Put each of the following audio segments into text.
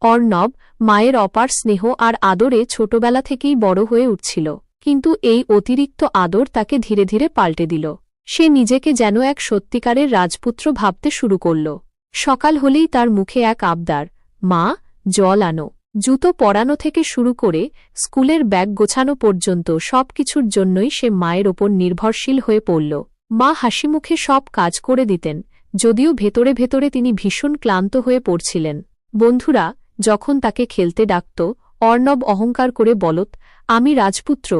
অর্ণব মায়ের অপার স্নেহ আর আদরে ছোটবেলা থেকেই বড় হয়ে উঠছিল, কিন্তু এই অতিরিক্ত আদর তাকে ধীরে ধীরে পাল্টে দিল। সে নিজেকে যেন এক সত্যিকারের রাজপুত্র ভাবতে শুরু করল। সকাল হলেই তার মুখে এক আবদার, মা, জল আনো। জুতো পরানো থেকে শুরু করে স্কুলের ব্যাগ গোছানো পর্যন্ত সবকিছুর জন্যই সে মায়ের ওপর নির্ভরশীল হয়ে পড়ল। মা হাসিমুখে সব কাজ করে দিতেন, যদিও ভেতরে ভেতরে তিনি ভীষণ ক্লান্ত হয়ে পড়ছিলেন। বন্ধুরা যখন তাকে খেলতে ডাকত, অর্ণব অহংকার করে বলত, আমি রাজপুত্র,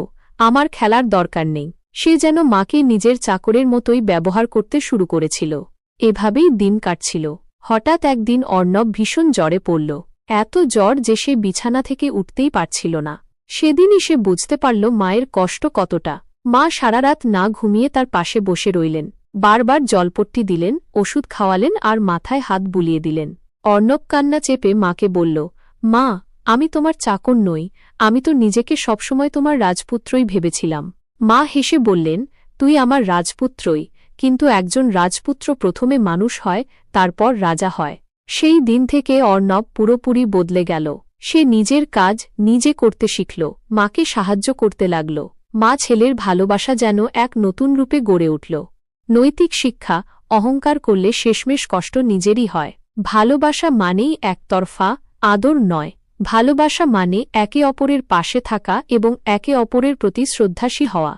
আমার খেলার দরকার নেই। সে যেন মাকে নিজের চাকরের মতোই ব্যবহার করতে শুরু করেছিল। এভাবেই দিন কাটছিল। হঠাৎ একদিন অর্ণব ভীষণ জ্বরে পড়ল। এত জ্বর যে সে বিছানা থেকে উঠতেই পারছিল না। সেদিনই সে বুঝতে পারল মায়ের কষ্ট কতটা। মা সারারাত না ঘুমিয়ে তার পাশে বসে রইলেন, বারবার জলপট্টি দিলেন, ওষুধ খাওয়ালেন আর মাথায় হাত বুলিয়ে দিলেন। অর্ণব কান্না চেপে মাকে বলল, মা, আমি তোমার চাকর নই, আমি তো নিজেকে সবসময় তোমার রাজপুত্রই ভেবেছিলাম। মা হেসে বললেন, তুই আমার রাজপুত্রই, কিন্তু একজন রাজপুত্র প্রথমে মানুষ হয়, তারপর রাজা হয়। সেই দিন থেকে অর্ণব পুরোপুরি বদলে গেল। সে নিজের কাজ নিজে করতে শিখল, মাকে সাহায্য করতে লাগল। মা ছেলের ভালোবাসা যেন এক নতুন রূপে গড়ে উঠল। নৈতিক শিক্ষা, অহংকার করলে শেষমেশ কষ্ট নিজেরই হয়। ভালোবাসা মানেই একতরফা আদর নয়। ভালোবাসা মানে একে অপরের পাশে থাকা এবং একে অপরের প্রতি শ্রদ্ধাশীল হওয়া।